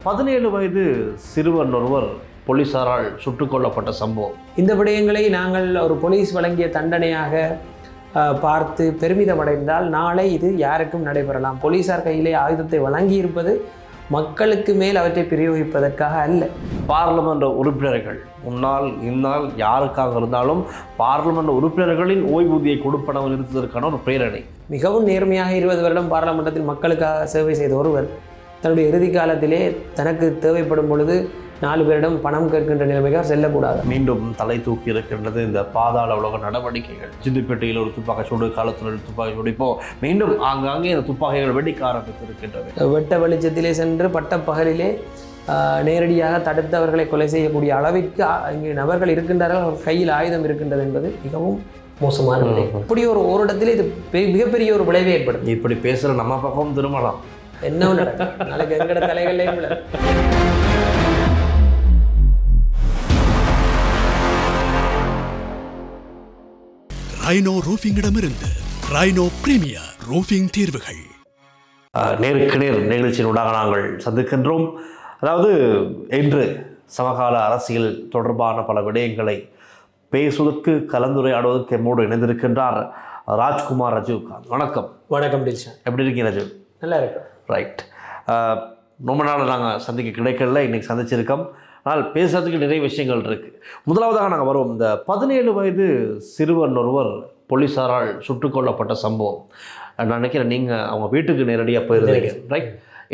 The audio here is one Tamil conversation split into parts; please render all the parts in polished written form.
17 வயது சிறுவன் ஒருவர் போலீசாரால் சுட்டுக் கொல்லப்பட்ட சம்பவம். இந்த விடயங்களை நாங்கள் ஒரு போலீஸ் வழங்கிய தண்டனையாக பார்த்து பெருமிதமடைந்தால் நாளை இது யாருக்கும் நடைபெறலாம். போலீசார் கையிலே ஆயுதத்தை வழங்கியிருப்பது மக்களுக்கு மேல் அவற்றை பிரயோகிப்பதற்காக அல்ல. பார்லிமெண்ட் உறுப்பினர்கள் முன்னால் இந்நாள் யாருக்காக இருந்தாலும் பார்லிமெண்ட் உறுப்பினர்களின் ஓய்வூதியை கொடுப்பனவு நிறுத்துவதற்கான ஒரு பிரேரணை. மிகவும் நேர்மையாக 20 வருடம் பாராளுமன்றத்தில் மக்களுக்காக சேவை செய்த ஒருவர் தன்னுடைய இறுதி காலத்திலே தனக்கு தேவைப்படும் பொழுது 4 பேரிடம் பணம் கேட்கின்ற நிலைமைக்காக செல்லக்கூடாது. மீண்டும் தலை தூக்கி இருக்கின்றது இந்த பாதாள உலக நடவடிக்கைகள். சிந்துப்பேட்டையில் ஒரு துப்பாக்கி சூடு, காலத்தில் துப்பாக்கி சூடு, இப்போ மீண்டும் ஆங்காங்கே இந்த துப்பாக்கிகள் வெடிக்க ஆரம்பித்திருக்கின்றது. வெட்ட வெளிச்சத்திலே சென்று பட்டப்பகலிலே நேரடியாக தடுத்து அவர்களை கொலை செய்யக்கூடிய அளவிற்கு இங்கே நபர்கள் இருக்கின்றார்கள், அவர் கையில் ஆயுதம் இருக்கின்றது என்பது மிகவும் மோசமான விலை. இப்படி ஒரு இடத்திலே இது மிகப்பெரிய ஒரு விளைவை ஏற்படும். இப்படி பேசுகிற நம்ம பக்கம் திரும்பலாம். என்ன நாளைக்கு எங்கட தலைகள்லையும் ரைனோ ரூஃபிங்கிடமிருந்து ரைனோ பிரீமியர் ரூஃபிங் தீர்வுகள். நேருக்கு நேர் நிகழ்ச்சியினூடாக நாங்கள் சந்திக்கின்றோம். அதாவது இன்று சமகால அரசியல் தொடர்பான பல விடயங்களை பேசுவதற்கு கலந்துரையாடுவதற்கு எம்மோடு இணைந்திருக்கின்றார் ராஜ்குமார் ரஜீவ்காந்த். வணக்கம். வணக்கம் டில்ஷன், எப்படி இருக்கீங்க ரஜீவ்? நல்லா இருக்கு. ரைட். ரொம்ப நாள் நாங்கள் சந்திக்க கிடைக்கல, இன்றைக்கி சந்திச்சிருக்கோம். ஆனால் பேசுகிறதுக்கு நிறைய விஷயங்கள் இருக்குது. முதலாவதாக நாங்கள் வருவோம். இந்த 17 வயது சிறுவன் ஒருவர் போலீஸாரால் சுட்டுக் கொல்லப்பட்ட சம்பவம். நான் நினைக்கிறேன் நீங்கள் அவங்க வீட்டுக்கு நேரடியாக போயிருந்தீங்க, ரைட்?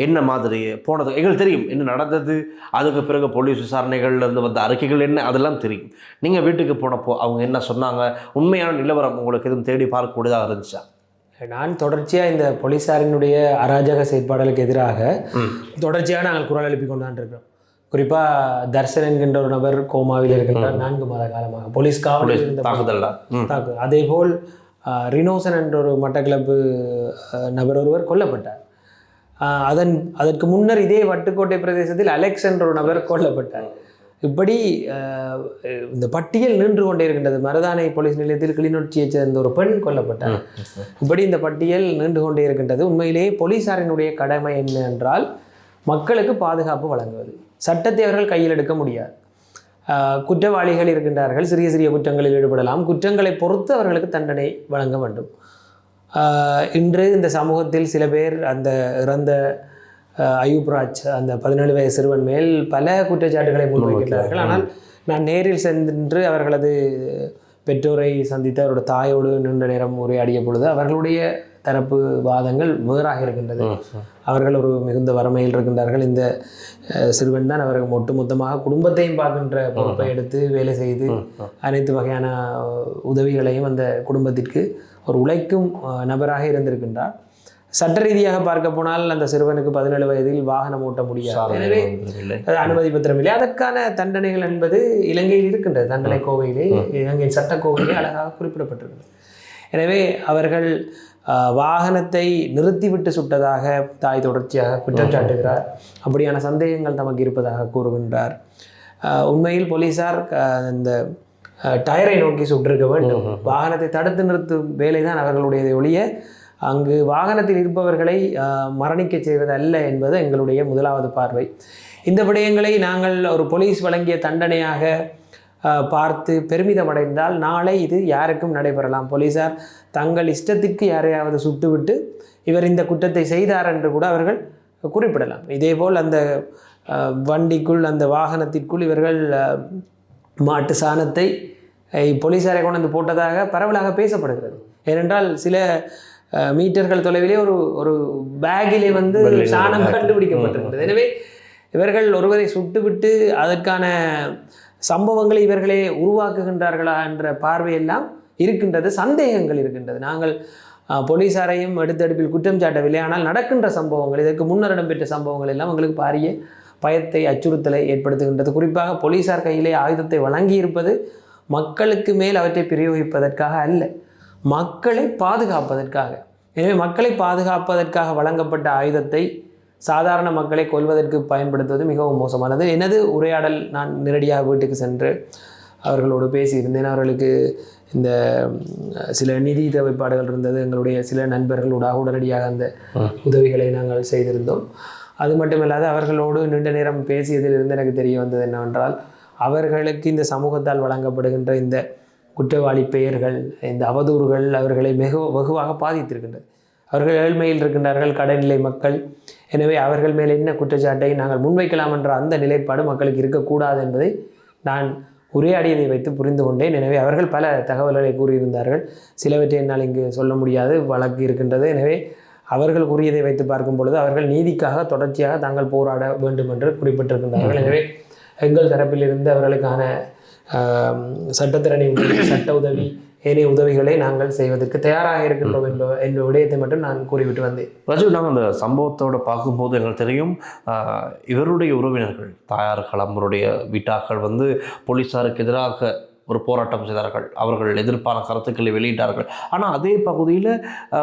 என்ன மாதிரி போனது எங்களுக்கு தெரியும், என்ன நடந்தது, அதுக்கு பிறகு போலீஸ் விசாரணைகள்லேருந்து வந்த அறிக்கைகள் என்ன, அதெல்லாம் தெரியும். நீங்கள் வீட்டுக்கு போனப்போ அவங்க என்ன சொன்னாங்க, உண்மையான நிலவரம் உங்களுக்கு எதுவும் தேடி பார்க்கக்கூடியதாக இருந்துச்சா? நான் தொடர்ச்சியாக இந்த போலீஸாரினுடைய அராஜக செயற்பாடுகளுக்கு எதிராக தொடர்ச்சியாக நாங்கள் குரல் எழுப்பி கொண்டான் இருக்கிறோம். குறிப்பாக தர்சன் என்கின்ற ஒரு நபர் கோமாவில் இருக்கின்றார் 4 மாத காலமாக போலீஸ் காவலில் தாக்கு. அதே போல் ரினோசன் என்ற ஒரு மட்டக்களப்பு நபர் ஒருவர் கொல்லப்பட்டார். அதற்கு முன்னர் இதே வட்டுக்கோட்டை பிரதேசத்தில் அலெக்ஸ் என்ற ஒரு நபர் கொல்லப்பட்டார். இப்படி இந்த பட்டியல் நின்று கொண்டே இருக்கின்றது. மருதானை போலீஸ் நிலையத்தில் கிளிநொச்சியைச் சேர்ந்த ஒரு பெண் கொல்லப்பட்டார். இப்படி இந்த பட்டியல் நின்று கொண்டே இருக்கின்றது. உண்மையிலேயே போலீஸாரினுடைய கடமை என்ன என்றால் மக்களுக்கு பாதுகாப்பு வழங்குவது. சட்டத்தை அவர்கள் கையில் எடுக்க முடியாது. குற்றவாளிகள் இருக்கின்றார்கள், சிறிய சிறிய குற்றங்களில் ஈடுபடலாம். குற்றங்களை பொறுத்து அவர்களுக்கு தண்டனை வழங்க வேண்டும். இன்று இந்த சமூகத்தில் சில பேர் அந்த இறந்த அயூப்ராஜ் அந்த 17 வயது சிறுவன் மேல் பல குற்றச்சாட்டுகளை முன்வைக்கிறார்கள். ஆனால் நான் நேரில் சென்று அவர்களது பெற்றோரை சந்தித்து அவரோட தாயோடு நீண்ட நேரம் உரையாடிய பொழுது அவர்களுடைய தரப்பு வாதங்கள் வேறாக இருக்கின்றது. அவர்கள் ஒரு மிகுந்த வறுமையில் இருக்கின்றார்கள். இந்த சிறுவன் தான் அவர்கள் ஒட்டுமொத்தமாக குடும்பத்தையும் பார்க்கின்ற பொறுப்பை எடுத்து வேலை செய்து அனைத்து வகையான உதவிகளையும் அந்த குடும்பத்திற்கு ஒரு உழைக்கும் நபராக இருந்திருக்கின்றார். சட்ட ரீதியாக பார்க்க போனால் அந்த சிறுவனுக்கு 17 வயதில் வாகனம் ஓட்ட முடியாது, எனவே அனுமதி பத்திரம் இல்லை. அதற்கான தண்டனைகள் என்பது இலங்கையில் இருக்கின்றது. தண்டனை கோவையிலே, இலங்கையின் சட்டக்கோவையிலே அழகாக குறிப்பிடப்பட்டிருக்கிறது. எனவே அவர்கள் வாகனத்தை நிறுத்திவிட்டு சுட்டதாக தாய் தொடர்ச்சியாக குற்றம் சாட்டுகிறார். அப்படியான சந்தேகங்கள் தமக்கு இருப்பதாக கூறுகின்றார். உண்மையில் போலீசார் இந்த டயரை நோக்கி சுட்டிருக்க வேண்டும். வாகனத்தை தடுத்து நிறுத்தும் வேலை தான் அவர்களுடைய ஒழிய அங்கு வாகனத்தில் இருப்பவர்களை மரணிக்க செய்வது அல்ல என்பது எங்களுடைய முதலாவது பார்வை. இந்த விடயங்களை நாங்கள் ஒரு போலீஸ் வழங்கிய தண்டனையாக பார்த்து பெருமிதமடைந்தால் நாளை இது யாருக்கும் நடைபெறலாம். போலீசார் தங்கள் இஷ்டத்திற்கு யாரையாவது சுட்டுவிட்டு இவர் இந்த குற்றத்தை செய்தார் என்று கூட அவர்கள் குறிப்பிடலாம். இதேபோல் அந்த வண்டிக்குள், அந்த வாகனத்திற்குள் இவர்கள் மாட்டு சாணத்தை போலீசாரை கொண்டு வந்து போட்டதாக பரவலாக பேசப்படுகிறது. ஏனென்றால் சில மீட்டர்கள் தொலைவிலே ஒரு பேக்கிலே சாணம் கண்டுபிடிக்கப்பட்டிருக்கிறது. எனவே இவர்கள் ஒருவரை சுட்டுவிட்டு அதற்கான சம்பவங்களை இவர்களே உருவாக்குகின்றார்களா என்ற பார்வையெல்லாம் இருக்கின்றது, சந்தேகங்கள் இருக்கின்றது. நாங்கள் போலீசாரையும் எடுத்தடுப்பில் குற்றம் சாட்டவில்லை. ஆனால் நடக்கின்ற சம்பவங்கள், இதற்கு முன்னர் இடம்பெற்ற சம்பவங்கள் எல்லாம் எங்களுக்கு பாரிய பயத்தை, அச்சுறுத்தலை ஏற்படுத்துகின்றது. குறிப்பாக போலீசார் கையிலே ஆயுதத்தை வழங்கியிருப்பது மக்களுக்கு மேல் அவற்றை பிரயோகிப்பதற்காக அல்ல, மக்களை பாதுகாப்பதற்காக. எனவே மக்களை பாதுகாப்பதற்காக வழங்கப்பட்ட ஆயுதத்தை சாதாரண மக்களை கொல்வதற்கு பயன்படுத்துவது மிகவும் மோசமானது. எனது உரையாடல், நான் நேரடியாக வீட்டுக்கு சென்று அவர்களோடு பேசியிருந்தேன். அவர்களுக்கு இந்த சில நிதி தேவைப்பாடுகள் இருந்தது. எங்களுடைய சில நண்பர்களோட உடனடியாக அந்த உதவிகளை நாங்கள் செய்திருந்தோம். அது மட்டுமில்லாது அவர்களோடு நீண்ட நேரம் பேசியதிலிருந்து எனக்கு தெரிய வந்தது என்னவென்றால் அவர்களுக்கு இந்த சமூகத்தால் வழங்கப்படுகின்ற இந்த குற்றவாளி பெயர்கள், இந்த அவதூறுகள் அவர்களை வெகுவாக பாதித்திருக்கின்றது. அவர்கள் ஏழ்மையில் இருக்கின்றார்கள், கடைநிலை மக்கள். எனவே அவர்கள் மேல் என்ன குற்றச்சாட்டை நாங்கள் முன்வைக்கலாம் என்ற அந்த நிலைப்பாடு மக்களுக்கு இருக்கக்கூடாது என்பதை நான் உரையாடியதை வைத்து புரிந்து கொண்டேன். எனவே அவர்கள் பல தகவல்களை கூறியிருந்தார்கள். சிலவற்றை என்னால் இங்கு சொல்ல முடியாது, வழக்கு இருக்கின்றது. எனவே அவர்கள் கூறியதை வைத்து பார்க்கும் பொழுது அவர்கள் நீதிக்காக தொடர்ச்சியாக தாங்கள் போராட வேண்டும் என்று குறிப்பிட்டிருக்கின்றார்கள். எனவே எங்கள் தரப்பிலிருந்து அவர்களுக்கான சட்டத்திறனை சட்ட உதவி ஏனைய உதவிகளை நாங்கள் செய்வதற்கு தயாராக இருக்கின்றோம் என்ற விடயத்தை மட்டும் நான் கூறிவிட்டு வந்தேன். ராஜு, நாங்கள் அந்த சம்பவத்தோடு பார்க்கும்போது எங்களுக்கு தெரியும், இவருடைய உறவினர்கள், தாயார் அவருடைய வீட்டாக்கள் வந்து போலீஸாருக்கு எதிராக ஒரு போராட்டம் செய்தார்கள். அவர்கள் எதிர்ப்பான கருத்துக்களை வெளியிட்டார்கள். ஆனால் அதே பகுதியில்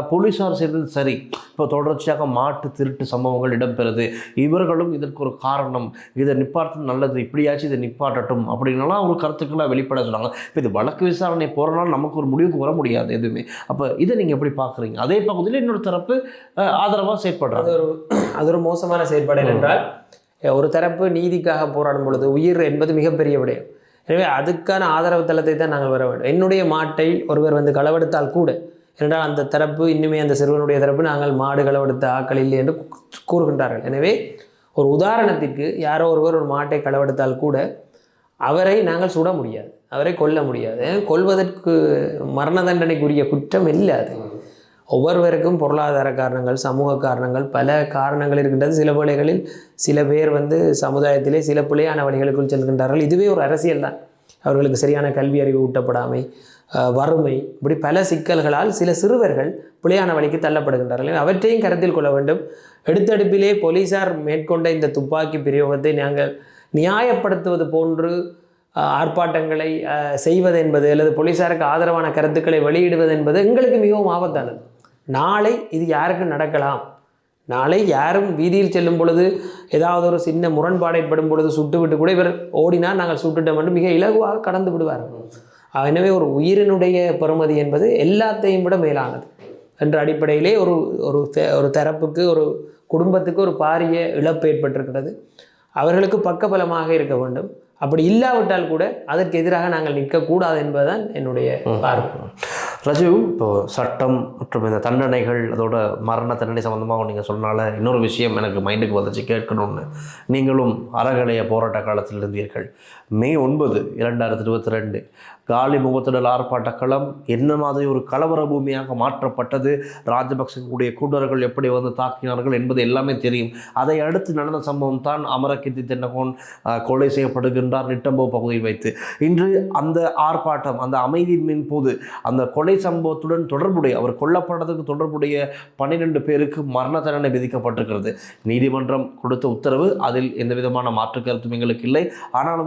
போலீஸார் செய்தது சரி. இப்போ தொடர்ச்சியாக மாட்டு திருட்டு சம்பவங்கள் இடம்பெறுது, இவர்களும் இதற்கு ஒரு காரணம், இதை நிப்பாட்டு நல்லது, இப்படியாச்சும் இதை நிப்பாட்டட்டும் அப்படின்லாம் ஒரு கருத்துக்களாக வெளிப்பட சொன்னாங்க. இப்போ இது வழக்கு விசாரணை போகிறனால நமக்கு ஒரு முடிவுக்கு வர முடியாது எதுவுமே. அப்போ இதை நீங்கள் எப்படி பார்க்குறீங்க? அதே பகுதியில் இன்னொரு தரப்பு ஆதரவாக செயற்படுறாங்க. அது ஒரு மோசமான செயற்பாடு என்றால், ஒரு தரப்பு நீதிக்காக போராடும் பொழுது உயிர் என்பது மிகப்பெரிய விடயம். எனவே அதுக்கான ஆதரவு தளத்தை தான் நாங்கள் வர வேண்டும். என்னுடைய மாட்டை ஒருவர் வந்து களவெடுத்தால் கூட, என்றால் அந்த தரப்பு இன்னுமே அந்த சிறுவனுடைய தரப்பு நாங்கள் மாடு களவெடுத்த ஆக்கள் இல்லை என்று கூறுகின்றார்கள். எனவே ஒரு உதாரணத்திற்கு யாரோ ஒருவர் ஒரு மாட்டை களவெடுத்தால் கூட அவரை நாங்கள் சுட முடியாது, அவரை கொல்ல முடியாது. கொல்வதற்கு மரண தண்டனைக்குரிய குற்றம் இல்லை. அது ஒவ்வொருவருக்கும் பொருளாதார காரணங்கள், சமூக காரணங்கள், பல காரணங்கள் இருக்கின்றது. சில வேளைகளில் சில பேர் வந்து சமுதாயத்திலே சில பிழையான வழிகளுக்குள் செல்கின்றார்கள். இதுவே ஒரு அரசியல் தான். அவர்களுக்கு சரியான கல்வி அறிவு ஊட்டப்படாமை, வறுமை, இப்படி பல சிக்கல்களால் சில சிறுவர்கள் பிழையான வழிக்கு தள்ளப்படுகின்றார்கள். அவற்றையும் கருத்தில் கொள்ள வேண்டும். எடுத்தடுப்பிலே போலீசார் மேற்கொண்ட இந்த துப்பாக்கி பிரயோகத்தை நாங்கள் நியாயப்படுத்துவது போன்று ஆர்ப்பாட்டங்களை செய்வது என்பது அல்லது போலீசாருக்கு ஆதரவான கருத்துக்களை வெளியிடுவது என்பது எங்களுக்கு மிகவும் ஆபத்தானது. நாளை இது யாருக்கு நடக்கலாம். நாளை யாரும் வீதியில் செல்லும் பொழுது ஏதாவது ஒரு சின்ன முரண்பாடு ஏற்படும் பொழுது சுட்டுவிட்டு கூட இவர் ஓடினால் நாங்கள் சுட்டுட்டோம் என்று மிக இலகுவாக கடந்து விடுவார்கள். எனவே ஒரு உயிரினுடைய பெறுமதி என்பது எல்லாத்தையும் விட மேலானது என்ற அடிப்படையிலே ஒரு தரப்புக்கு, ஒரு குடும்பத்துக்கு ஒரு பாரிய இழப்பு ஏற்பட்டிருக்கிறது. அவர்களுக்கு பக்கபலமாக இருக்க வேண்டும். அப்படி இல்லாவிட்டால் கூட அதற்கு எதிராக நாங்கள் நிற்கக்கூடாது என்பதுதான் என்னுடைய பார்வை. ரஜு, இப்போ சட்டம் மற்றும் இந்த தண்டனைகள், அதோட மரண தண்டனை சம்மந்தமாக நீங்கள் சொன்னால இன்னொரு விஷயம் எனக்கு மைண்டுக்கு வந்துச்சு கேட்கணும்னு. நீங்களும் அறகலைய போராட்ட காலத்தில் இருந்தீர்கள். மே 9, 2022 காலி முகத்திடல் ஆர்ப்பாட்ட களம் என்ன மாதிரி ஒரு கலவர பூமியாக மாற்றப்பட்டது, ராஜபக்சக்கூடிய கூட்டர்கள் எப்படி வந்து தாக்கினார்கள் என்பது எல்லாமே தெரியும். அதை அடுத்து நடந்த சம்பவம் தான் அமரகீர்த்தி தென்னகோன் கொலை செய்யப்படுகின்றார் நிட்டம்போ பகுதியில் வைத்து. இன்று அந்த ஆர்ப்பாட்டம், அந்த அமைதியின் போது அந்த கொலை சம்பவத்துடன் தொடர்புடைய, அவர் கொல்லப்பட்டதுக்கு தொடர்புடைய 12 பேருக்கு மரண தண்டனை விதிக்கப்பட்டிருக்கிறது. நீதிமன்றம் கொடுத்த உத்தரவு, அதில் எந்த விதமான மாற்று கருத்தும் எங்களுக்கு இல்லை. ஆனால்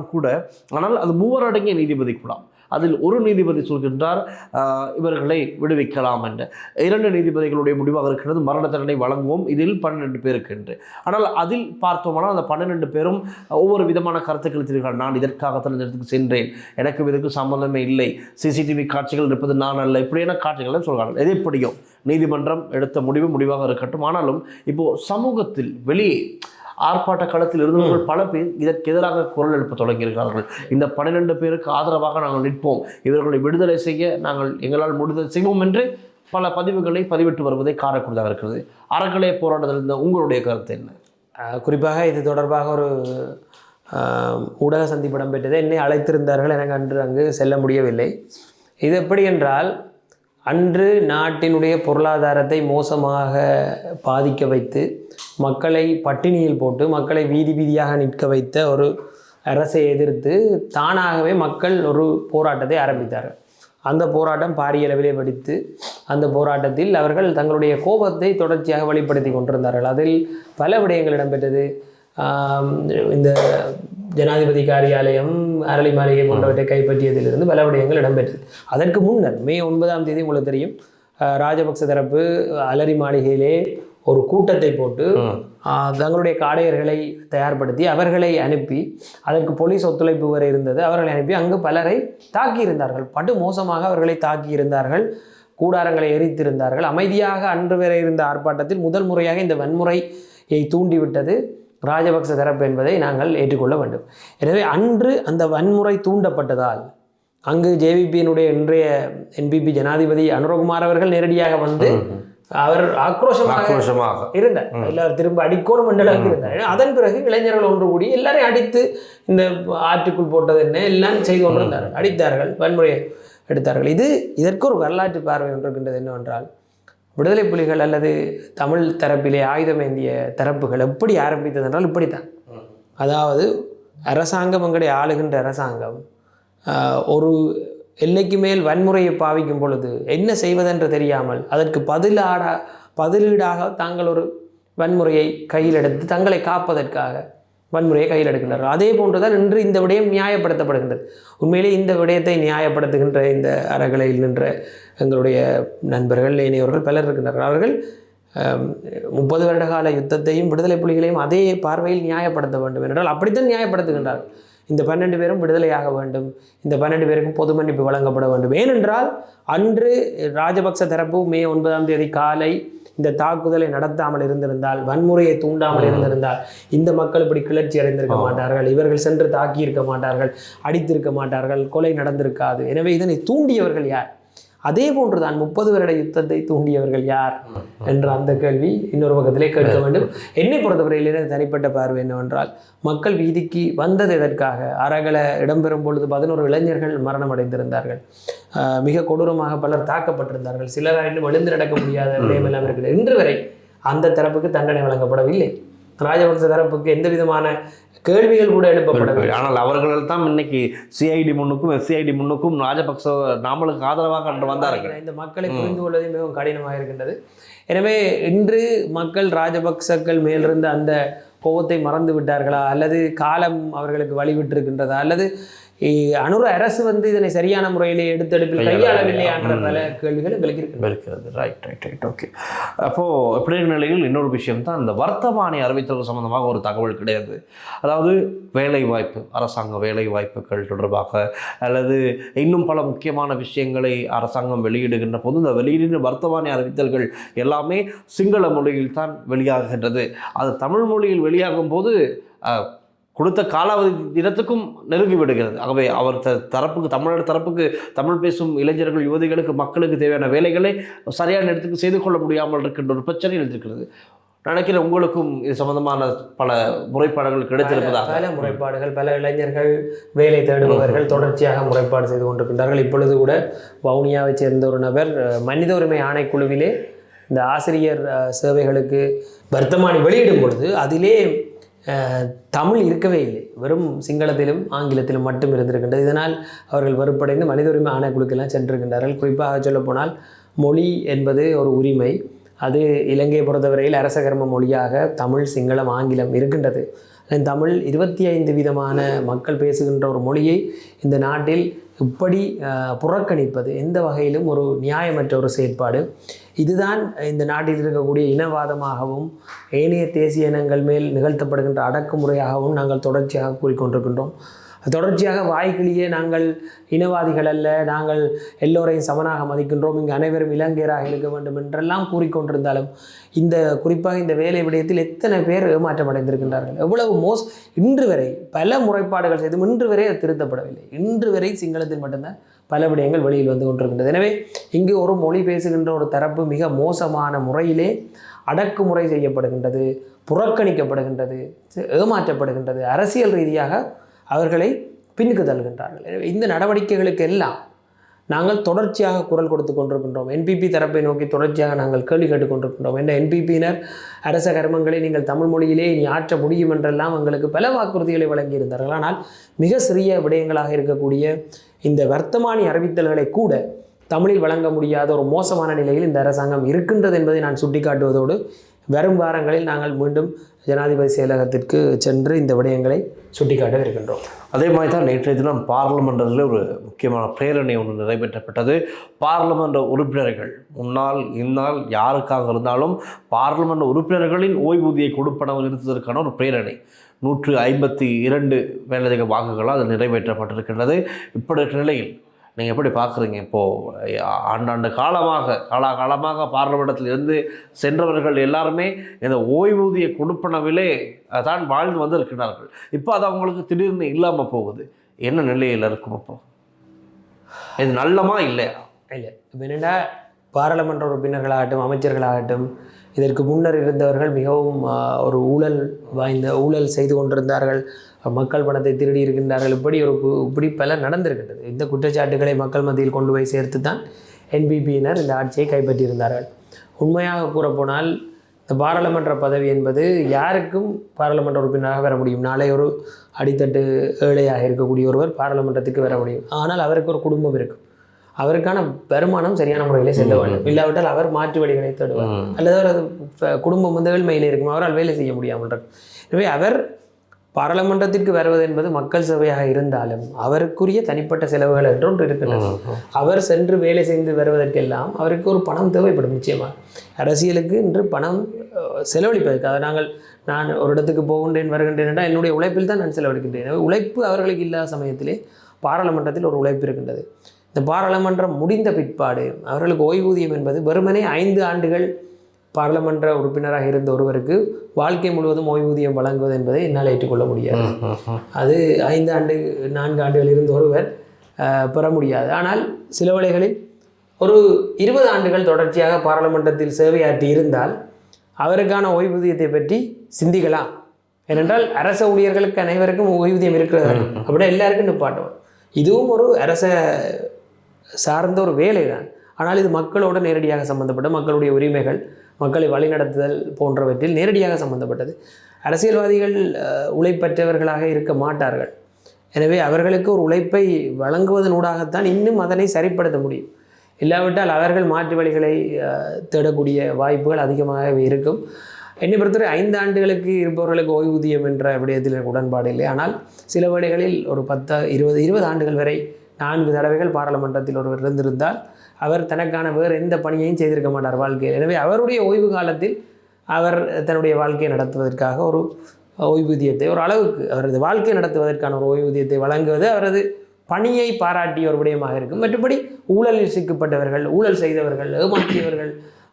அது 3 அடங்கிய நீதிபதி கூடாம். அதில் ஒரு நீதிபதி சொல்கின்றார் இவர்களை விடுவிக்கலாம் என்ற. 2 நீதிபதிகளுடைய முடிவாக இருக்கிறது மரண தண்டனை வழங்குவோம் இதில் 12 பேருக்கு என்று. ஆனால் அதில் பார்த்தோம்னால் அந்த 12 பேரும் ஒவ்வொரு விதமான கருத்துக்கள் தெரிவிக்கிறார்கள். நான் இதற்காகத்தான் இந்த இடத்துக்கு சென்றேன், எனக்கு இதற்கு சம்பந்தமே இல்லை, சிசிடிவி காட்சிகள் இருப்பது நான் அல்ல, இப்படியான காட்சிகளை சொல்கிறார்கள். எது எப்படியோ நீதிமன்றம் எடுத்த முடிவாக இருக்கட்டும். ஆனாலும் இப்போது சமூகத்தில் வெளியே ஆர்ப்பாட்ட களத்தில் இருந்தவர்கள் பல பேர் இதற்கு எதிராக குரல் எழுப்ப தொடங்கியிருக்கிறார்கள். இந்த 12 பேருக்கு ஆதரவாக நாங்கள் நிற்போம், இவர்களை விடுதலை செய்ய நாங்கள் எங்களால் முடிதல் செய்வோம் என்று பல பதிவுகளை பதிவிட்டு வருவதை காணக்கூடியதாக இருக்கிறது. அறகலைய போராட்டத்தில் இருந்த உங்களுடைய கருத்து என்ன? குறிப்பாக இது தொடர்பாக ஒரு ஊடக சந்திப்பு இடம்பெற்றது. என்னை அழைத்திருந்தார்கள், எனக்கு அங்கு செல்ல முடியவில்லை. இது எப்படி என்றால், அன்று நாட்டினுடைய பொருளாதாரத்தை மோசமாக பாதிக்க வைத்து மக்களை பட்டினியில் போட்டு மக்களை வீதியாக நிற்க வைத்த ஒரு அரசை எதிர்த்து தானாகவே மக்கள் ஒரு போராட்டத்தை ஆரம்பித்தார்கள். அந்த போராட்டம் பாரிய அளவிலே வெடித்து அந்த போராட்டத்தில் அவர்கள் தங்களுடைய கோபத்தை தொடர்ச்சியாக வெளிப்படுத்தி கொண்டிருந்தார்கள். அதில் பல விடயங்கள் இடம்பெற்றது. இந்த ஜனாதிபதி காரியாலயம், அரளி மாளிகை போன்றவற்றை கைப்பற்றியதிலிருந்து பல விடயங்கள் இடம்பெற்றது. அதற்கு முன்னர் மே 9ஆம் தேதி உங்களுக்கு தெரியும், ராஜபக்ச தரப்பு அலரி மாளிகையிலே ஒரு கூட்டத்தை போட்டு தங்களுடைய காடையர்களை தயார்படுத்தி அவர்களை அனுப்பி, அதற்கு போலீஸ் ஒத்துழைப்பு வரை இருந்தது, அவர்களை அனுப்பி அங்கு பலரை தாக்கியிருந்தார்கள். படு மோசமாக அவர்களை தாக்கியிருந்தார்கள், கூடாரங்களை எரித்திருந்தார்கள். அமைதியாக அன்று வரை இருந்த ஆர்ப்பாட்டத்தில் முதல் முறையாக இந்த வன்முறை தூண்டிவிட்டது ராஜபக்ச தரப்பு என்பதை நாங்கள் ஏற்றுக்கொள்ள வேண்டும். எனவே அன்று அந்த வன்முறை தூண்டப்பட்டதால் அங்கு ஜேவிபியினுடைய இன்றைய என்பிபி ஜனாதிபதி அனுரகுமார் அவர்கள் நேரடியாக வந்து அவர் ஆக்ரோஷமாக இருந்தார். எல்லாரும் திரும்ப அடிக்கோணும் மண்டலம் இருந்தார். அதன் பிறகு இளைஞர்கள் ஒன்று கூடி எல்லாரையும் அடித்து இந்த ஆற்றுக்குள் போட்டது என்ன எல்லாம் செய்து கொண்டிருந்தார்கள். அடித்தார்கள், வன்முறையை எடுத்தார்கள். இதற்கு ஒரு வரலாற்று பார்வை ஒன்று இருக்கின்றது. என்னவென்றால் விடுதலை புலிகள் அல்லது தமிழ் தரப்பிலே ஆயுதம் ஏந்திய தரப்புகள் எப்படி ஆரம்பித்தது என்றால் இப்படித்தான். அதாவது அரசாங்கம், எங்களுடைய ஆளுகின்ற அரசாங்கம் ஒரு எல்லைக்கு மேல் வன்முறையை பாவிக்கும் பொழுது என்ன செய்வதென்று தெரியாமல் அதற்கு பதிலீடாக தாங்கள் ஒரு வன்முறையை கையில் எடுத்து தங்களை காப்பதற்காக வன்முறையை கையில் எடுக்கின்றார்கள். அதே போன்றுதான் இன்று இந்த விடயம் நியாயப்படுத்தப்படுகின்றது. உண்மையிலே இந்த விடயத்தை நியாயப்படுத்துகின்ற இந்த அறகலையில் நின்ற எங்களுடைய நண்பர்கள் ஏனையவர்கள் பலர் இருக்கின்றார்கள். அவர்கள் 30 வருட கால யுத்தத்தையும் விடுதலை புலிகளையும் அதே பார்வையில் நியாயப்படுத்த வேண்டும் என்றால் அப்படித்தான் நியாயப்படுத்துகின்றார்கள். இந்த 12 பேரும் விடுதலையாக வேண்டும், இந்த 12 பேருக்கும் பொது மன்னிப்பு வழங்கப்பட வேண்டும். ஏனென்றால் அன்று ராஜபக்ச தரப்பு மே 9ஆம் தேதி காலை இந்த தாக்குதலை நடத்தாமல் இருந்திருந்தால், வன்முறையை தூண்டாமல் இருந்திருந்தால் இந்த மக்கள் இப்படி கிளர்ச்சி அடைந்திருக்க மாட்டார்கள், இவர்கள் சென்று தாக்கியிருக்க மாட்டார்கள், அடித்திருக்க மாட்டார்கள், கொலை நடந்திருக்காது. எனவே இதனை தூண்டியவர்கள் யார்? அதே போன்றுதான் 30 வருட யுத்தத்தை தூண்டியவர்கள் யார் என்ற அந்த கேள்வி இன்னொரு பக்கத்திலே கேட்க வேண்டும். என்னை பொறுத்தவரையிலே தனிப்பட்ட பார்வை என்னவென்றால், மக்கள் வீதிக்கு வந்தது எதற்காக? அறகலை இடம்பெறும் பொழுது 11 இளைஞர்கள் மரணம் அடைந்திருந்தார்கள். மிக கொடூரமாக பலர் தாக்கப்பட்டிருந்தார்கள். சிலர் இன்னும் எழுந்து நடக்க முடியாத விடயமெல்லாம் இருக்கிறது. இன்று வரை அந்த தரப்புக்கு தண்டனை வழங்கப்படவில்லை. ராஜபக்ச தரப்புக்கு எந்த விதமான கேள்விகள் கூட எழுப்பப்படவில்லை. ஆனால் அவர்கள் தான் இன்னைக்கு சிஐடி முன்னுக்கும் எஸ்சிஐடி முன்னுக்கும் ராஜபக்ச நாமளுக்கு ஆதரவாக கண்டு வந்தார்கள். இந்த மக்களை புரிந்து கொள்வதே மிகவும் கடினமாக இருக்கின்றது. எனவே இன்று மக்கள் ராஜபக்சக்கள் மேலிருந்த அந்த கோபத்தை மறந்து விட்டார்களா, அல்லது காலம் அவர்களுக்கு வழிவிட்டிருக்கின்றதா, அல்லது அனுர அரசு வந்து இதனை சரியான முறையிலே எடுத்தெடுப்பில் கையாளவில்லை என்ற பல கேள்விகள் எங்களுக்கு இருக்கிறது. Right okay. அப்போது இப்படி நிலையில் இன்னொரு விஷயம் தான், இந்த வர்த்தமானி அறிவித்தல் சம்பந்தமாக ஒரு தகவல் கிடையாது. அதாவது வேலை வாய்ப்பு, அரசாங்க வேலை வாய்ப்புகள் தொடர்பாக அல்லது இன்னும் பல முக்கியமான விஷயங்களை அரசாங்கம் வெளியிடுகின்ற போது இந்த வெளியிடுகின்ற வர்த்தமானி அறிவித்தல்கள் எல்லாமே சிங்கள மொழியில் தான் வெளியாகின்றது. அது தமிழ் மொழியில் வெளியாகும் போது கொடுத்த காலாவதி தினத்துக்கும் நெருங்கி விடுகிறது. ஆகவே அவர் தரப்புக்கு, தமிழர் தரப்புக்கு, தமிழ் பேசும் இளைஞர்கள், யுவதிகளுக்கு, மக்களுக்கு தேவையான வேலைகளை சரியான இடத்துக்கு செய்து கொள்ள முடியாமல் இருக்கின்ற ஒரு பிரச்சனை எழுந்திருக்கிறது. நினைக்கிறேன் உங்களுக்கும் இது சம்பந்தமான பல முறைப்பாடுகள் கிடைத்திருப்பதாக. பல முறைப்பாடுகள், பல இளைஞர்கள், வேலை தேடுபவர்கள் தொடர்ச்சியாக முறைப்பாடு செய்து கொண்டிருக்கின்றார்கள். இப்பொழுது கூட வவுனியாவை சேர்ந்த ஒரு நபர் மனித உரிமை ஆணைக்குழுவிலே இந்த ஆசிரியர் சேவைகளுக்கு வர்த்தமானி வெளியிடும் பொழுது அதிலே தமிழ் இருக்கவே இல்லை, வெறும் சிங்களத்திலும் ஆங்கிலத்திலும் மட்டும் இருந்திருக்கின்றது. இதனால் அவர்கள் வெறுப்படைந்து மனித உரிமை ஆணைக்குழுக்கெல்லாம் சென்றிருக்கின்றார்கள். குறிப்பாக சொல்லப்போனால் மொழி என்பது ஒரு உரிமை. அது இலங்கையை பொறுத்தவரையில் அரசகர்ம மொழியாக தமிழ், சிங்களம், ஆங்கிலம் இருக்கின்றது. தமிழ் 25 விதமான மக்கள் பேசுகின்ற ஒரு மொழியை இந்த நாட்டில் இப்படி புறக்கணிப்பது எந்த வகையிலும் ஒரு நியாயமற்ற ஒரு செயற்பாடு. இதுதான் இந்த நாட்டில் இருக்கக்கூடிய இனவாதமாகவும் ஏனைய தேசிய இனங்கள் மேல் நிகழ்த்தப்படுகின்ற அடக்குமுறையாகவும் நாங்கள் தொடர்ச்சியாக கூறிக்கொண்டிருக்கின்றோம். தொடர்ச்சியாக வாய்க்கிலேயே நாங்கள் இனவாதிகள் அல்ல, நாங்கள் எல்லோரையும் சமனாக மதிக்கின்றோம், இங்கு அனைவரும் இலங்கையராக இருக்க வேண்டும் என்றெல்லாம் கூறிக்கொண்டிருந்தாலும் இந்த குறிப்பாக இந்த வேலை விடயத்தில் எத்தனை பேர் ஏமாற்றம் அடைந்திருக்கின்றார்கள். எவ்வளவு இன்று வரை பல முறைப்பாடுகள் செய்தும் இன்று வரை அது திருத்தப்படவில்லை. இன்று வரை சிங்களத்தில் மட்டும்தான் பல விடயங்கள் வெளியில் வந்து கொண்டிருக்கின்றது. எனவே இங்கு ஒரு மொழி பேசுகின்ற ஒரு தரப்பு மிக மோசமான முறையிலே அடக்குமுறை செய்யப்படுகின்றது, புறக்கணிக்கப்படுகின்றது, ஏமாற்றப்படுகின்றது, அரசியல் ரீதியாக அவர்களை பின்னுக்கு தள்ளுகின்றார்கள். எனவே இந்த நடவடிக்கைகளுக்கு எல்லாம் நாங்கள் தொடர்ச்சியாக குரல் கொடுத்து கொண்டிருக்கின்றோம். என்பிபி தரப்பை நோக்கி தொடர்ச்சியாக நாங்கள் கேள்வி கேட்டுக்கொண்டிருக்கின்றோம். என்ற என்பிபியினர் அரச கர்மங்களை நீங்கள் தமிழ் மொழியிலே இனி ஆற்ற முடியும் என்றெல்லாம் எங்களுக்கு பல வாக்குறுதிகளை வழங்கியிருந்தார்கள். ஆனால் மிக சிறிய விடயங்களாக இருக்கக்கூடிய இந்த வர்த்தமானி அறிவித்தல்களை கூட தமிழில் வழங்க முடியாத ஒரு மோசமான நிலையில் இந்த அரசாங்கம் இருக்கின்றது என்பதை நான் சுட்டிக்காட்டுவதோடு வரும் வாரங்களில் நாங்கள் மீண்டும் ஜனாதிபதி செயலகத்திற்கு சென்று இந்த விடயங்களை சுட்டிக்காட்ட இருக்கின்றோம். அதே மாதிரி தான் நேற்றைய தினம் பார்லிமெண்டத்தில் ஒரு முக்கியமான பிரேரணை ஒன்று நிறைவேற்றப்பட்டது. பார்லிமெண்ட் உறுப்பினர்கள் முன்னாள் இந்நாள் யாருக்காக இருந்தாலும் பார்லிமெண்ட் உறுப்பினர்களின் ஓய்வூதியை கொடுப்பனவு நிறுத்துவதற்கான ஒரு பிரேரணை 152 மேலதிக வாக்குகளால் அது நிறைவேற்றப்பட்டிருக்கின்றது. இப்படி நிலையில் நீங்கள் எப்படி பார்க்குறீங்க? இப்போது ஆண்டாண்டு காலமாக பார்லிமெண்டத்தில் இருந்து சென்றவர்கள் எல்லாருமே இந்த ஓய்வூதிய கொடுப்பனவிலே தான் வாழ்ந்து வந்து இருக்கிறார்கள். இப்போ அது அவங்களுக்கு திடீர்னு இல்லாமல் போகுது. என்ன நிலையில் இருக்கும்? அப்போ இது நல்லமா இல்லையா? இல்லை, இப்போ என்னென்னா பாராளுமன்ற உறுப்பினர்களாகட்டும் அமைச்சர்களாகட்டும் இதற்கு முன்னர் இருந்தவர்கள் மிகவும் ஒரு ஊழல் செய்து கொண்டிருந்தார்கள், மக்கள் பணத்தை திருடி இருக்கின்றார்கள், இப்படி பல நடந்திருக்கின்றது. இந்த குற்றச்சாட்டுகளை மக்கள் மத்தியில் கொண்டு போய் சேர்த்து தான் என்பிபியினர் இந்த ஆட்சியை கைப்பற்றியிருந்தார்கள். உண்மையாக கூறப்போனால் இந்த பாராளுமன்ற பதவி என்பது யாருக்கும் பாராளுமன்ற உறுப்பினராக வர முடியும். நாளை ஒரு அடித்தட்டு ஏழையாக இருக்கக்கூடிய ஒருவர் பாராளுமன்றத்துக்கு வர முடியும். ஆனால் அவருக்கு ஒரு குடும்பம் இருக்கும், அவருக்கான வருமானம் சரியான முறையிலே செல்ல வேண்டும். இல்லாவிட்டால் அவர் மாற்று வழிகளை தேடுவார், அல்லது அவரது குடும்பம் வந்து ஏழ்மையிலே இருக்கும், அவரால் வேலை செய்ய முடியாமல் இருக்கும். எனவே அவர் பாராளுமன்றத்திற்கு வருவது என்பது மக்கள் சேவையாக இருந்தாலும் அவருக்குரிய தனிப்பட்ட செலவுகள் என்றொன்று இருக்கின்றன. அவர் சென்று வேலை செய்து வருவதற்கெல்லாம் அவருக்கு ஒரு பணம் தேவைப்படும். நிச்சயமாக அரசியலுக்கு இன்று பணம் செலவழிப்பதற்கு நான் ஒரு இடத்துக்கு போகின்றேன் வருகின்றேன் என்றால் என்னுடைய உழைப்பில் தான் நான் செலவழிக்கின்றேன். எனவே உழைப்பு அவர்களுக்கு இல்லாத சமயத்திலே பாராளுமன்றத்தில் ஒரு உழைப்பு இருக்கின்றது. இந்த பாராளுமன்றம் முடிந்த பிற்பாடு அவர்களுக்கு ஓய்வூதியம் என்பது வெறுமனே 5 ஆண்டுகள் பாராளுமன்ற உறுப்பினராக இருந்த ஒருவருக்கு வாழ்க்கை முழுவதும் ஓய்வூதியம் வழங்குவது என்பதை என்னால் ஏற்றுக்கொள்ள முடியாது. அது 5 ஆண்டு 4 ஆண்டுகள் இருந்த ஒருவர் பெற முடியாது. ஆனால் சில வேளைகளில் ஒரு 20 ஆண்டுகள் தொடர்ச்சியாக பாராளுமன்றத்தில் சேவையாற்றி இருந்தால் அவருக்கான ஓய்வூதியத்தை பற்றி சிந்திக்கலாம். ஏனென்றால் அரச ஊழியர்களுக்கு அனைவருக்கும் ஓய்வூதியம் இருக்கிறது, அப்படின்னா எல்லாருக்கும் நிப்பாட்டும். இதுவும் ஒரு அரச சார்ந்த ஒரு வேலை தான். ஆனால் இது மக்களோடு நேரடியாக சம்பந்தப்பட்ட மக்களுடைய உரிமைகள், மக்களை வழிநடத்துதல் போன்றவற்றில் நேரடியாக சம்பந்தப்பட்டது. அரசியல்வாதிகள் உழைப்பற்றவர்களாக இருக்க மாட்டார்கள். எனவே அவர்களுக்கு ஒரு உழைப்பை வழங்குவதனூடாகத்தான் இன்னும் அதனை சரிப்படுத்த முடியும். இல்லாவிட்டால் அவர்கள் மாற்று வழிகளை தேடக்கூடிய வாய்ப்புகள் அதிகமாகவே இருக்கும். என்னை பொறுத்தவரை 5 ஆண்டுகளுக்கு இருப்பவர்களுக்கு ஓய்வூதியம் என்ற விடயத்தில் உடன்பாடு இல்லை. ஆனால் சில வேளைகளில் ஒரு 10, 20 ஆண்டுகள் வரை 4 தடவைகள் பாராளுமன்றத்தில் ஒருவர் இருந்திருந்தால் அவர் தனக்கான வேறு எந்த பணியையும் செய்திருக்க மாட்டார் வாழ்க்கையில். எனவே அவருடைய ஓய்வு காலத்தில் அவர் தன்னுடைய வாழ்க்கையை நடத்துவதற்காக ஒரு ஓய்வூதியத்தை ஒரு அளவுக்கு அவரது வாழ்க்கை நடத்துவதற்கான ஒரு ஓய்வூதியத்தை வழங்குவது அவரது பணியை பாராட்டிய ஒரு விடயமாக இருக்கும். மற்றபடி ஊழலில் சிக்கப்பட்டவர்கள், ஊழல் செய்தவர்கள், ஏமாற்றியவர்கள்,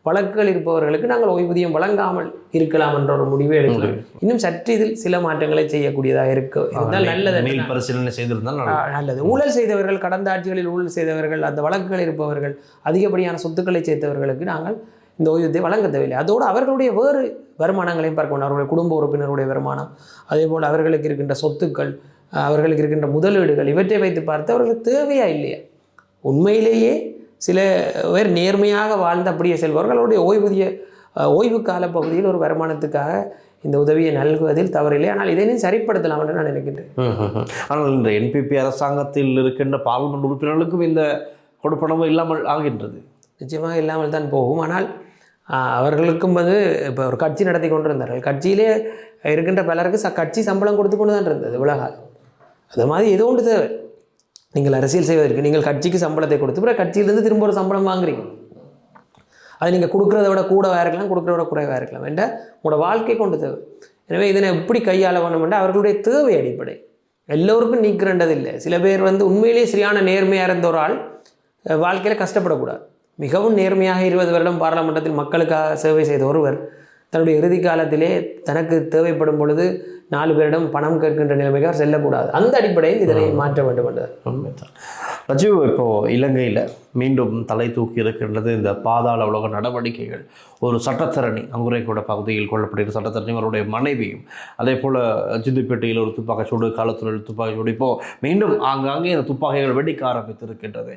வழக்குகள் இருப்பவர்களுக்கு நாங்கள் ஓய்வூதியம் வழங்காமல் இருக்கலாம் என்ற ஒரு முடிவை எடுக்கலாம். இன்னும் சற்று இதில் சில மாற்றங்களை செய்யக்கூடியதாக இருந்தால் நல்லது, பரிசீலனை செய்திருந்தால் நல்லது. ஊழல் செய்தவர்கள், கடந்த ஆட்சிகளில் ஊழல் செய்தவர்கள், அந்த வழக்குகள் இருப்பவர்கள், அதிகப்படியான சொத்துக்களை சேர்த்தவர்களுக்கு நாங்கள் இந்த ஓய்வூதியத்தை வழங்க தேவையில்லை. அதோடு அவர்களுடைய வேறு வருமானங்களையும் பார்க்க வேண்டும். அவர்களுடைய குடும்ப உறுப்பினருடைய வருமானம், அதே போல் அவர்களுக்கு இருக்கின்ற சொத்துக்கள், அவர்களுக்கு இருக்கின்ற முதலீடுகள், இவற்றை வைத்து பார்த்து அவர்களுக்கு தேவையா இல்லையா? உண்மையிலேயே சில பேர் நேர்மையாக வாழ்ந்து அப்படியே செல்வார்கள். அவருடைய ஓய்வு கால பகுதியில் ஒரு வருமானத்துக்காக இந்த உதவியை நல்குவதில் தவறில்லை. ஆனால் இதனை சரிப்படுத்தலாம் என்று நான் நினைக்கின்றேன். ஆனால் இந்த என்பிபி அரசாங்கத்தில் இருக்கின்ற பார்லிமெண்ட் உறுப்பினர்களுக்கும் இந்த கொடுப்பனமும் இல்லாமல் ஆகின்றது. நிச்சயமாக இல்லாமல் தான் போகும். ஆனால் அவர்களுக்கும் இப்போ ஒரு கட்சி நடத்தி கொண்டிருந்தார்கள். கட்சியிலே இருக்கின்ற பலருக்கு கட்சி சம்பளம் கொடுத்து கொண்டு தான் இருந்தது உலகம். அது மாதிரி ஏதோ ஒன்று தேவை. நீங்கள் அரசியல் செய்வதற்கு நீங்கள் கட்சிக்கு சம்பளத்தை கொடுத்து பிறகு கட்சியிலிருந்து திரும்ப ஒரு சம்பளம் வாங்குறீங்க. அது நீங்கள் கொடுக்குறத விட கூடவாக இருக்கலாம், கொடுக்குறத விட குறைவாக இருக்கலாம் என்ற உங்களோட வாழ்க்கை கொண்டு தேவை. எனவே இதனை எப்படி கையாள வேணும் என்றால் அவர்களுடைய தேவை அடிப்படை. எல்லோருக்கும் நீக்கிறண்டது இல்லை. சில பேர் உண்மையிலேயே சரியான நேர்மையாக இருந்த ஒரு ஆள் வாழ்க்கையில் கஷ்டப்படக்கூடாது. மிகவும் நேர்மையாக 20 வருடம் பாராளுமன்றத்தில் மக்களுக்காக சேவை செய்த ஒருவர் தன்னுடைய இறுதி காலத்திலே தனக்கு தேவைப்படும் பொழுது 4 பேரிடம் பணம் கேட்கின்ற நிலைமைக்கு அவர் செல்லக்கூடாது. அந்த அடிப்படையில் இதனை மாற்ற வேண்டும் என்றார். உண்மைதான். ரஜீவ், இப்போது இலங்கையில் மீண்டும் தலை தூக்கி இருக்கின்றது இந்த பாதாள உலக நடவடிக்கைகள். ஒரு சட்டத்தரணி அங்குரைக்கூட பகுதியில் கொல்லப்படுகிற சட்டத்தரணி அவருடைய மனைவியும், அதே போல் ஜிந்துப்பேட்டையில் ஒரு துப்பாக்கிச்சூடு, காலத்துறையில் துப்பாக்கிச்சூடு, இப்போது மீண்டும் ஆங்காங்கே இந்த துப்பாக்கிகள் வெடிக்க ஆரம்பித்திருக்கின்றது.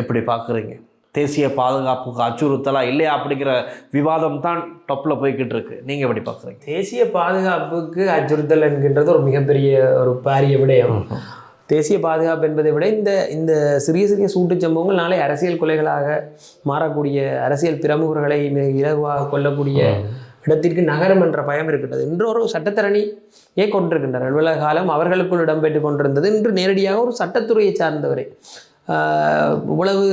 எப்படி பார்க்குறீங்க? தேசிய பாதுகாப்புக்கு அச்சுறுத்தலா இல்லையா அப்படிங்கிற விவாதம் தான் டொப்பில் போய்கிட்டு இருக்கு. நீங்கள் எப்படி பார்க்குறீங்க? தேசிய பாதுகாப்புக்கு அச்சுறுத்தல் என்கின்றது ஒரு மிகப்பெரிய ஒரு பாரிய விடயம். தேசிய பாதுகாப்பு என்பதை விட இந்த சிறிய சூட்டுச் சம்பவங்கள் நாளை அரசியல் கொலைகளாக மாறக்கூடிய, அரசியல் பிரமுகர்களை மிக இலகுவாக கொல்லக்கூடிய இடத்திற்கு நகரம் என்ற பயம் இருக்கின்றது. இன்று ஒரு சட்டத்தரணியை கொண்டிருக்கின்றனர். இவ்வளவு காலம் அவர்களுக்குள் இடம்பெற்று கொண்டிருந்தது. இன்று நேரடியாக ஒரு சட்டத்துறையை சார்ந்தவரை இவ்வளவு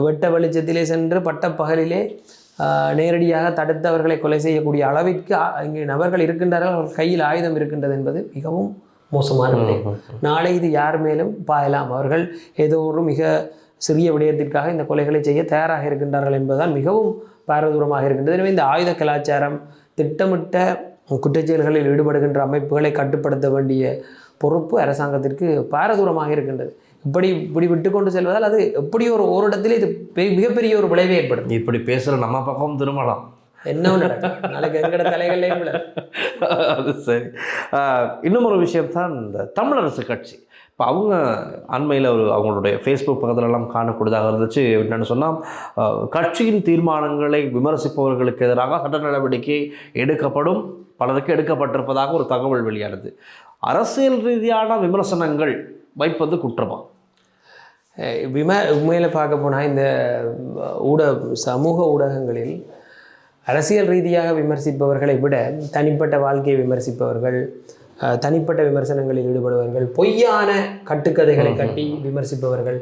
வெட்ட வெளிச்சத்திலே சென்று பட்டப்பகலிலே நேரடியாக தடுத்து அவர்களை கொலை செய்யக்கூடிய அளவிற்கு இங்கே நபர்கள் இருக்கின்றார்கள், அவர்கள் கையில் ஆயுதம் இருக்கின்றது என்பது மிகவும் மோசமான விடயம். நாளை இது யார் மேலும் பாயலாம். அவர்கள் ஏதோ ஒரு மிக சிறிய விடயத்திற்காக இந்த கொலைகளை செய்ய தயாராக இருக்கின்றார்கள் என்பதால் மிகவும் பாரதூரமாக இருக்கின்றது. எனவே இந்த ஆயுத கலாச்சாரம் திட்டமிட்ட குற்றச்செயல்களில் ஈடுபடுகின்ற அமைப்புகளை கட்டுப்படுத்த வேண்டிய பொறுப்பு அரசாங்கத்திற்கு பாரதூரமாக இருக்கின்றது. இப்படி விட்டு கொண்டு செல்வதால் அது எப்படி ஒரு இடத்துல இது மிகப்பெரிய ஒரு விளைவை ஏற்படும். இப்படி பேசுகிற நம்ம பக்கம் திரும்பலாம், என்ன நாளைக்கு எங்கட தலைகளே அது சரி. இன்னும் ஒரு விஷயம்தான் இந்த தமிழரசு கட்சி. இப்போ அவங்க அண்மையில் அவங்களுடைய ஃபேஸ்புக் பக்கத்துலலாம் காணக்கூடியதாக இருந்துச்சு. என்னென்னு சொன்னால், கட்சியின் தீர்மானங்களை விமர்சிப்பவர்களுக்கு எதிராக சட்ட நடவடிக்கை எடுக்கப்படும், பலருக்கு எடுக்கப்பட்டிருப்பதாக ஒரு தகவல் வெளியானது. அரசியல் ரீதியான விமர்சனங்கள் வைப்பது குற்றமா? உண்மையில் பார்க்க போனால் இந்த சமூக ஊடகங்களில் அரசியல் ரீதியாக விமர்சிப்பவர்களை விட தனிப்பட்ட வாழ்க்கையை விமர்சிப்பவர்கள், தனிப்பட்ட விமர்சனங்களில் ஈடுபடுபவர்கள், பொய்யான கட்டுக்கதைகளை கட்டி விமர்சிப்பவர்கள்,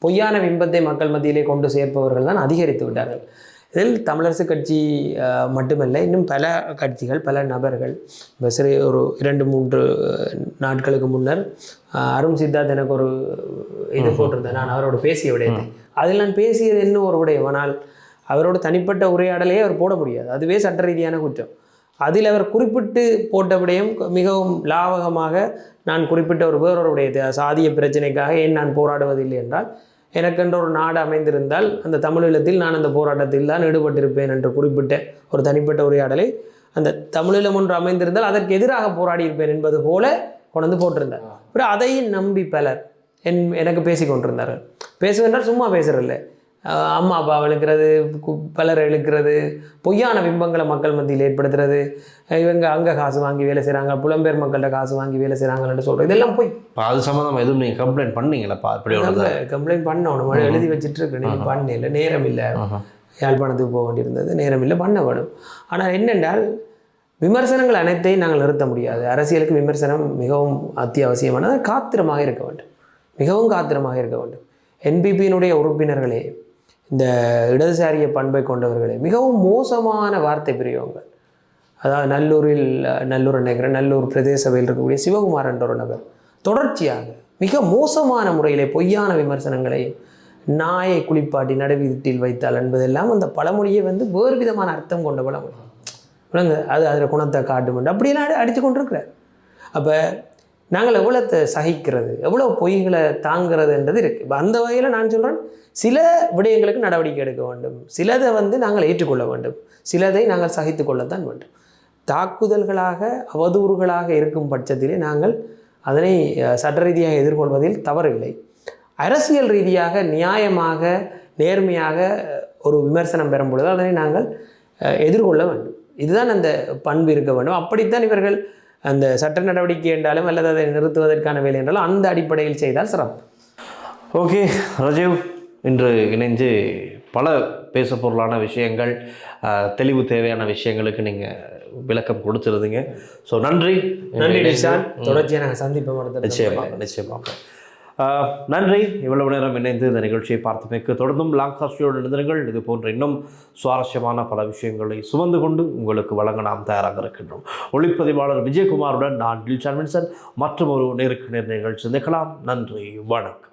பொய்யான பிம்பத்தை மக்கள் மத்தியிலே கொண்டு சேர்ப்பவர்கள் தான் அதிகரித்து விட்டார்கள். இதில் தமிழரசு கட்சி மட்டுமல்ல, இன்னும் பல கட்சிகள், பல நபர்கள். ஒரு 2-3 நாட்களுக்கு முன்னர் அருண் சித்தார்த் எனக்கு ஒரு இது போட்டிருந்தேன், நான் அவரோட பேசிய விடயத்தை. அதில் நான் பேசியது என்ன ஒரு விடயம், ஆனால் அவரோட தனிப்பட்ட உரையாடலையே அவர் போட முடியாது, அதுவே சட்ட ரீதியான குற்றம். அதில் அவர் குறிப்பிட்டு போட்ட விடயம் மிகவும் லாவகமாக, நான் குறிப்பிட்ட வேறொரு விடயத்தை, சாதிய பிரச்சனைக்காக ஏன் நான் போராடுவதில்லை என்றால், எனக்கென்ற ஒரு நாடு அமைந்திருந்தால் அந்த தமிழீழத்தில் நான் அந்த போராட்டத்தில் தான் ஈடுபட்டிருப்பேன் என்று குறிப்பிட்ட ஒரு தனிப்பட்ட உரையாடலை, அந்த தமிழீழம் ஒன்று அமைந்திருந்தால் அதற்கு எதிராக போராடியிருப்பேன் என்பது போல கொண்டு போட்டிருந்தார். அப்புறம் அதை நம்பி பலர் எனக்கு பேசி கொண்டிருந்தார்கள். பேசுவென்றால் சும்மா பேசுறதில்ல, அம்மா அப்பா இழுக்கிறது, பலரை இழுக்கிறது, பொய்யான பிம்பங்களை மக்கள் மத்தியில் ஏற்படுத்துறது, இவங்க அங்கே காசு வாங்கி வேலை செய்கிறாங்க, புலம்பெயர் மக்கள்கிட்ட காசு வாங்கி வேலை செய்கிறாங்கன்னு சொல்கிறது, இதெல்லாம் போய். அது சம்மந்தமாக எதுவும் நீங்கள் கம்ப்ளைண்ட் பண்ணீங்களப்பா? அப்படி கம்ப்ளைண்ட் பண்ணணும், எழுதி வச்சுட்டு இருக்கு, நீங்கள் பண்ணல, நேரம் இல்லை, யாழ்ப்பாணத்துக்கு போக வேண்டியிருந்தது, நேரம் இல்லை, பண்ண வேணும். ஆனால் என்னென்றால் விமர்சனங்கள் அனைத்தையும் நாங்கள் நிறுத்த முடியாது. அரசியலுக்கு விமர்சனம் மிகவும் அத்தியாவசியமானது, காத்திரமாக இருக்க வேண்டும், மிகவும் காத்திரமாக இருக்க வேண்டும். என்பிபியினுடைய உறுப்பினர்களே, இந்த இடதுசாரிய பண்பை கொண்டவர்களே, மிகவும் மோசமான வார்த்தை பிரயோகங்கள். அதாவது நல்லூர் நினைக்கிறேன், நல்லூர் பிரதேச சபையில் இருக்கக்கூடிய சிவகுமார் என்ற ஒரு நபர் தொடர்ச்சியாக மிக மோசமான முறையிலே பொய்யான விமர்சனங்களை, நாயை குளிப்பாட்டி நடுவீட்டில் வைத்தால் என்பதெல்லாம் அந்த பழமொழியை வேறு விதமான அர்த்தம் கொண்ட பழமொழி. அது அதில் குணத்தை காட்டும் அப்படியெல்லாம் அடித்து கொண்டிருக்கிறார். அப்போ நாங்கள் எவ்வளோ சகிக்கிறது, எவ்வளோ பொய்களை தாங்கிறதுன்றது இருக்குது. இப்போ அந்த வகையில் நான் சொல்கிறேன், சில விடயங்களுக்கு நடவடிக்கை எடுக்க வேண்டும், சிலதை நாங்கள் ஏற்றுக்கொள்ள வேண்டும், சிலதை நாங்கள் சகித்து கொள்ளத்தான் வேண்டும். தாக்குதல்களாக அவதூறுகளாக இருக்கும் பட்சத்திலே நாங்கள் அதனை சட்ட ரீதியாக எதிர்கொள்வதில் தவறில்லை. அரசியல் ரீதியாக நியாயமாக நேர்மையாக ஒரு விமர்சனம் பெறும் பொழுது அதனை நாங்கள் எதிர்கொள்ள வேண்டும். இதுதான் அந்த பண்பு இருக்க வேண்டும். அப்படித்தான் இவர்கள் அந்த சட்ட நடவடிக்கை என்றாலும் அல்லது அதை நிறுத்துவதற்கான வேலை என்றாலும் அந்த அடிப்படையில் செய்தால் சிறப்பு. ஓகே ரஜீவ், இன்று இணைஞ்சு பல பேச பொருளான விஷயங்கள், தெளிவு தேவையான விஷயங்களுக்கு நீங்கள் விளக்கம் கொடுத்துருந்தீங்க. ஸோ நன்றி நிஷான். தொடர்ச்சியாக நாங்கள் சந்திப்போம். நிச்சயமாக நன்றி. இவ்வளவு நேரம் இணைந்து இந்த நிகழ்ச்சியை பார்த்தமைக்கு தொடர்ந்தும் லாங்காஸ்டியோடு இணைந்திருங்கள். இது போன்ற இன்னும் சுவாரஸ்யமான பல விஷயங்களை சுமந்து கொண்டு உங்களுக்கு வழங்க நாம் தயாராக இருக்கின்றோம். ஒளிப்பதிவாளர் விஜயகுமாருடன் நான் டில்ஷான் வின்சன் மற்றும் ஒரு நேருக்கு நேர் நிகழ்ச்சி சந்திக்கலாம். நன்றி, வணக்கம்.